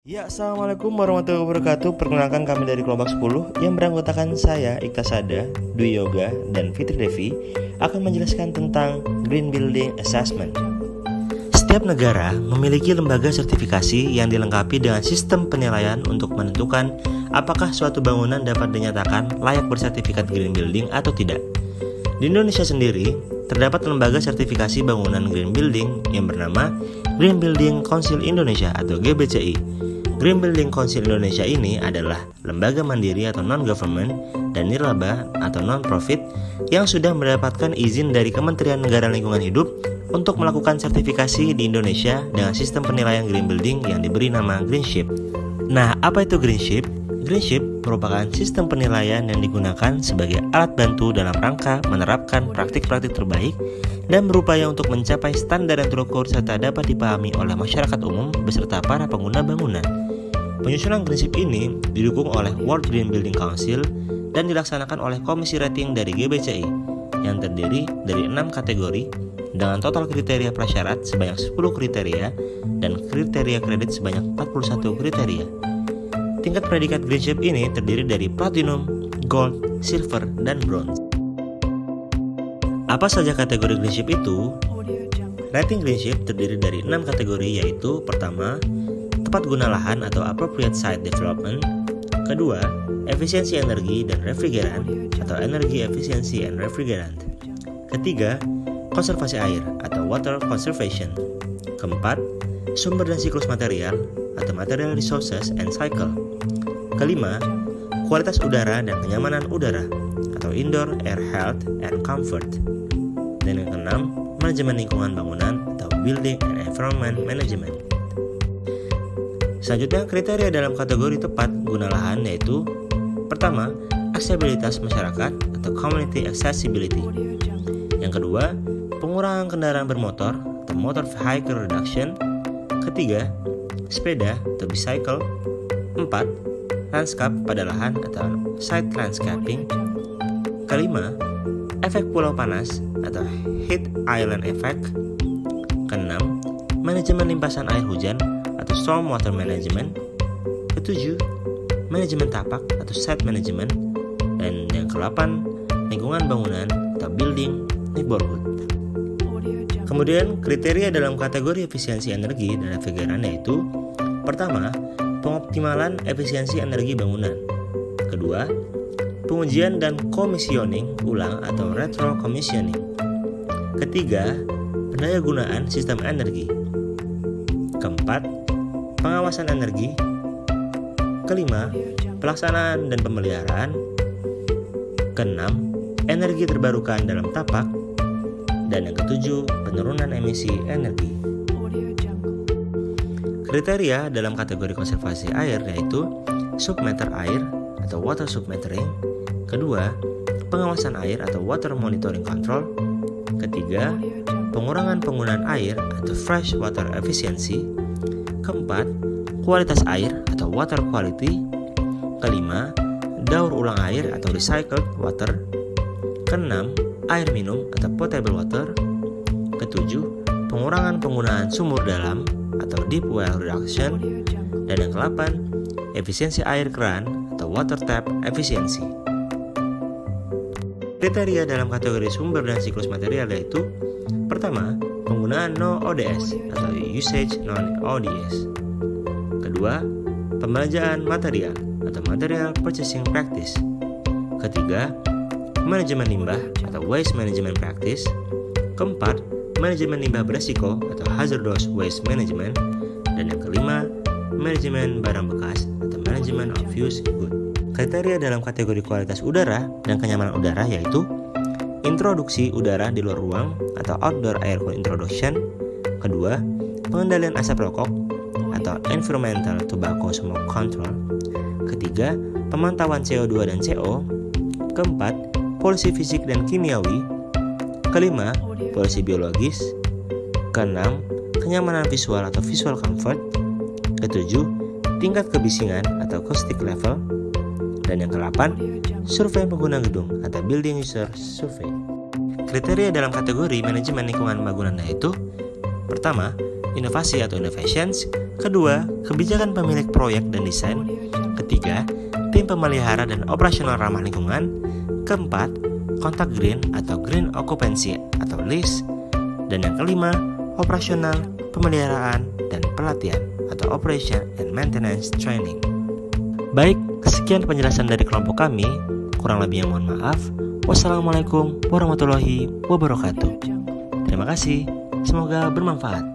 Ya, Assalamualaikum warahmatullahi wabarakatuh. Perkenalkan, kami dari kelompok 10 yang beranggotakan saya, Iktasada, Dwi Yoga, dan Fitri Devi akan menjelaskan tentang Green Building Assessment. Setiap negara memiliki lembaga sertifikasi yang dilengkapi dengan sistem penilaian untuk menentukan apakah suatu bangunan dapat dinyatakan layak bersertifikat Green Building atau tidak. Di Indonesia sendiri, terdapat lembaga sertifikasi bangunan Green Building yang bernama Green Building Council Indonesia atau GBCI. Green Building Council Indonesia ini adalah lembaga mandiri atau non-government dan nirlaba atau non-profit yang sudah mendapatkan izin dari Kementerian Negara Lingkungan Hidup untuk melakukan sertifikasi di Indonesia dengan sistem penilaian Green Building yang diberi nama Greenship. Nah, apa itu Greenship? Greenship merupakan sistem penilaian yang digunakan sebagai alat bantu dalam rangka menerapkan praktik-praktik terbaik dan berupaya untuk mencapai standar yang terukur serta dapat dipahami oleh masyarakat umum beserta para pengguna bangunan. Penyusunan Greenship ini didukung oleh World Green Building Council dan dilaksanakan oleh Komisi Rating dari GBCI yang terdiri dari 6 kategori dengan total kriteria prasyarat sebanyak 10 kriteria dan kriteria kredit sebanyak 41 kriteria. Tingkat predikat Greenship ini terdiri dari Platinum, Gold, Silver, dan Bronze. Apa saja kategori Greenship itu? Rating Greenship terdiri dari 6 kategori, yaitu pertama, tepat guna lahan atau appropriate site development. Kedua, efisiensi energi dan refrigeran atau energy efficiency and refrigerant. Ketiga, konservasi air atau water conservation. Keempat, sumber dan siklus material atau material resources and cycle. Kelima, kualitas udara dan kenyamanan udara atau indoor air health and comfort. Dan yang keenam, manajemen lingkungan bangunan atau building and environment management. Selanjutnya, kriteria dalam kategori tepat guna lahan yaitu pertama, aksesibilitas masyarakat atau community accessibility. Yang kedua, pengurangan kendaraan bermotor atau motor vehicle reduction. Ketiga, sepeda atau bicycle. Empat, landscape pada lahan atau site landscaping. Kelima, efek pulau panas atau heat island effect. Keenam, manajemen limpasan air hujan atau storm water management. Ketujuh, manajemen tapak atau site management. Dan yang ke-8, lingkungan bangunan atau building neighborhood. Kemudian kriteria dalam kategori efisiensi energi dan refrigeran yaitu pertama, pengoptimalan efisiensi energi bangunan. Kedua, pengujian dan komisioning ulang atau retro commissioning. Ketiga, pendayagunaan sistem energi. Keempat, pengawasan energi. Kelima, pelaksanaan dan pemeliharaan. Keenam, energi terbarukan dalam tapak. Dan yang ketujuh, penurunan emisi energi. Kriteria dalam kategori konservasi air yaitu submeter air atau water submetering. Kedua, pengawasan air atau water monitoring control. Ketiga, pengurangan penggunaan air atau fresh water efficiency. Keempat, kualitas air atau water quality. Kelima, daur ulang air atau recycled water. Keenam, air minum atau potable water. Ketujuh, pengurangan penggunaan sumur dalam atau deep well reduction. Dan yang ke-8, efisiensi air keran atau water tap efficiency. Kriteria dalam kategori sumber dan siklus material yaitu pertama, penggunaan no ODS atau usage non ODS. Kedua, pembelanjaan material atau material purchasing practice. Ketiga, manajemen limbah atau waste management practice. Keempat, manajemen limbah beresiko atau hazardous waste management. Dan yang kelima, manajemen barang bekas atau management of used good. Kriteria dalam kategori kualitas udara dan kenyamanan udara yaitu introduksi udara di luar ruang atau outdoor air introduction. Kedua, pengendalian asap rokok atau environmental tobacco smoke control. Ketiga, pemantauan CO2 dan CO. Keempat, polusi fisik dan kimiawi. Kelima, polusi biologis. Keenam, kenyamanan visual atau visual comfort. Ketujuh, tingkat kebisingan atau acoustic level. Dan yang ke-8, survei pengguna gedung atau building user survey. Kriteria dalam kategori manajemen lingkungan bangunan yaitu pertama, inovasi atau innovations. Kedua, kebijakan pemilik proyek dan desain. Ketiga, tim pemelihara dan operasional ramah lingkungan. Keempat, kontak green atau green occupancy atau lease. Dan yang kelima, operasional, pemeliharaan, dan pelatihan atau operation and maintenance training. Baik, sekian penjelasan dari kelompok kami. Kurang lebihnya mohon maaf. Wassalamualaikum warahmatullahi wabarakatuh. Terima kasih, semoga bermanfaat.